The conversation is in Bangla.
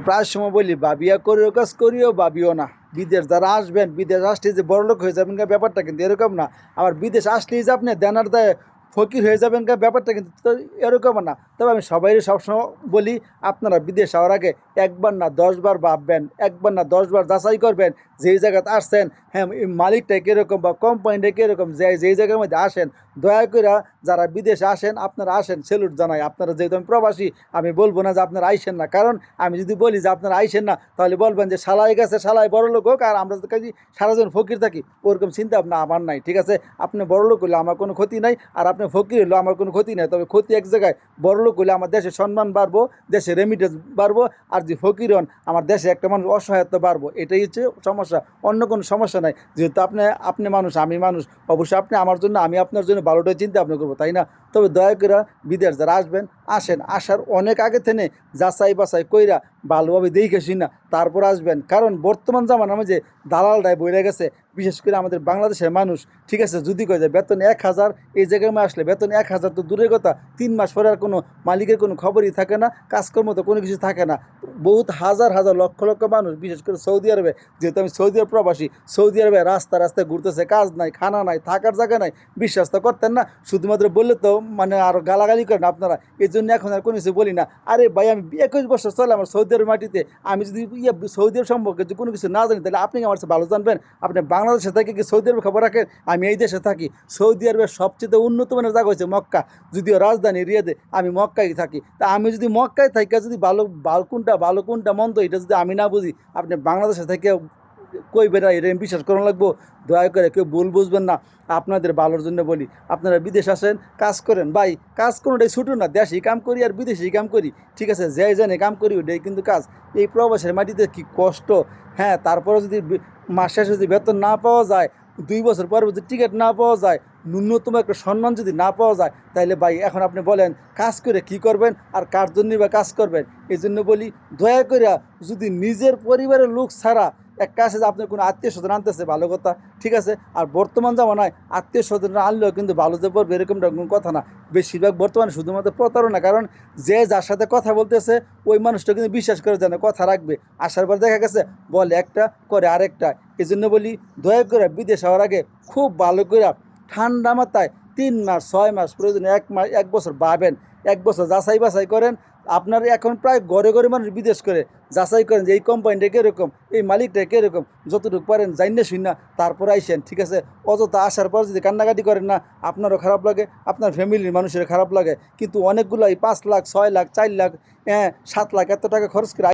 প্রায় সময় বলি ভাবিয়া করিও কাজ করিও ভাবিও না। বিদেশ যারা আসবেন, বিদেশ আসলে যে বড়লোক হয়ে যাবেন ব্যাপারটা কিন্তু এরকম না। আবার বিদেশ আসলেই যে আপনি দেনার দায়ে ফকির হয়ে যাবেন ব্যাপারটা কিন্তু তো এরকম না। তবে আমি সবাই সবসময় বলি, আপনারা বিদেশ যাওয়ার আগে একবার না 10 বার ভাববেন, একবার না 10 বার যাচাই করবেন যেই জায়গাতে আসছেন, হ্যাঁ এই মালিকটা কীরকম বা কোম্পানিটা কীরকম, যেই জায়গার মধ্যে আসেন দয়া করে যারা বিদেশে আসেন আপনারা আসেন, সেলুট জানাই। আপনারা যেহেতু আমি প্রবাসী, আমি বলবো না যে আপনারা আইসেন না, কারণ আমি যদি বলি যে আপনারা আইসেন না তাহলে বলবেন যে শালাই গেছে, শালাই বড় লোক হোক আর আমরা কাজে সারাজন ফকির থাকি। ওরকম চিন্তা ভাবনা আমার নাই, ঠিক আছে? আপনি বড় লোক হলে আমার কোনো ক্ষতি নাই, আর আপনি ফকির হলেও আমার কোনো ক্ষতি নাই। তবে ক্ষতি এক জায়গায়, বড় লোক হলে আমার দেশের সম্মান বাড়বো, দেশের রেমিটেন্স বাড়বো, আর যে ফকির হন আমার দেশে একটা মানুষ অসহায়তা বাড়বো। এটাই হচ্ছে সমস্যা, অন্য কোনো সমস্যা নাই। যেহেতু আপনি মানুষ, আমি মানুষ, অবশ্যই আপনি আমার জন্য, আমি আপনার জন্য ভালোটাই চিন্তা ভাবনা করবো, তাই না? তবে দয়া করে বিদেশ যারা আসবেন, আসেন, আসার অনেক আগে থেকে যাচাই বাছাই কইরা ভালোভাবে দেখে শুনা তারপর আসবেন। কারণ বর্তমান জামানার মধ্যে দালালরাই বইরে গেছে, বিশেষ করে আমাদের বাংলাদেশের মানুষ, ঠিক আছে? যদি কয়ে যায় বেতন 1000, এই জায়গায় আসলে বেতন 1000 তো দূরের কথা, 3 মাস পরে আর কোনো মালিকের কোনো খবরই থাকে না, কাজকর্ম তো কোনো কিছু থাকে না। বহুত হাজার হাজার লক্ষ লক্ষ মানুষ, বিশেষ করে সৌদি আরবে, যেহেতু আমি সৌদি আরব প্রবাসী, সৌদি আরবে রাস্তায় ঘুরতেছে, কাজ নাই, খানা নাই, থাকার জায়গা নাই। বিশ্বাস তো করতেন না, শুধুমাত্র বললে তো মানে আরও গালাগালি করেন আপনারা। এই জন্য এখন আর কোনো কিছু বলি না। আরে ভাই, আমি 21 বছর চলে আমার সৌদি আরবের মাটিতে, আমি যদি সৌদি আরব সম্পর্কে যদি কোনো কিছু না জানি তাহলে আপনি আমার কাছে ভালো জানবেন? আপনি বাংলাদেশে থেকে কি সৌদি আরবের খবর রাখেন? আমি এই দেশে থাকি। সৌদি আরবের সবচেয়ে উন্নত মানের জায়গা হচ্ছে মক্কা, যদিও রাজধানী রিয়াদে, আমি মক্কায় থাকি। তা আমি যদি মক্কায় থাকি, যদি ভালো কোনটা মন্দ এটা যদি আমি না বুঝি, আপনি বাংলাদেশে থেকে কই বেড়া এটা বিশ্বাস করা লাগবো? দয়া করে কেউ ভুল বুঝবেন না, আপনাদের ভালোর জন্য বলি। আপনারা বিদেশ আসেন, কাজ করেন ভাই, কাজ কোনোটাই ছুটো না। দেশেই কাম করি আর বিদেশেই কাম করি, ঠিক আছে? যে জানে কাম করি ওটাই কিন্তু কাজ। এই প্রবাসের মাটিতে কি কষ্ট, হ্যাঁ। তারপরে যদি মাস শেষে যদি বেতন না পাওয়া যায়, 2 বছর পর যদি টিকিট না পাওয়া যায়, ন্যূনতম একটা সম্মান যদি না পাওয়া যায়, তাহলে ভাই এখন আপনি বলেন কাজ করে কি করবেন আর কার জন্যই বা কাজ করবেন? এই জন্য বলি, দয়া করে যদি নিজের পরিবারের লোক ছাড়া একটা আছে যে আপনার কোনো আত্মীয় স্বজন আনতেছে, ভালো কথা, ঠিক আছে। আর বর্তমান জামানায় আত্মীয় স্বজনরা আনলেও কিন্তু ভালো যে পড়বে এরকমটা কোনো কথা না। বেশিরভাগ বর্তমানে শুধুমাত্র প্রতারণা, কারণ যে যার সাথে কথা বলতেছে ওই মানুষটা কিন্তু বিশ্বাস করে জানে কথা রাখবে, আসার পর দেখা গেছে বলে একটা করে আরেকটা। এই জন্য বলি, দয়া করে বিদেশ হওয়ার আগে খুব ভালো করে ঠান্ডা মাথায় 3 মাস 6 মাস প্রয়োজনে 1 মাস 1 বছর ভাবেন, 1 বছর যাচাই বাছাই করেন। আপনার এখন প্রায় ঘরে ঘরে মানুষ বিদেশ করে যাচাই করেন যে এই কোম্পানিটা কীরকম, এই মালিকটা কীরকম, যতটুকু পারেন জাইনে শুন না তারপর আইসেন, ঠিক আছে? অযথা আসার পর যদি কান্নাকাটি করেন না, আপনারও খারাপ লাগে, আপনার ফ্যামিলির মানুষের খারাপ লাগে। কিন্তু অনেকগুলো এই 5 লাখ 6 লাখ 4 লাখ 7 লাখ এত টাকা খরচ করে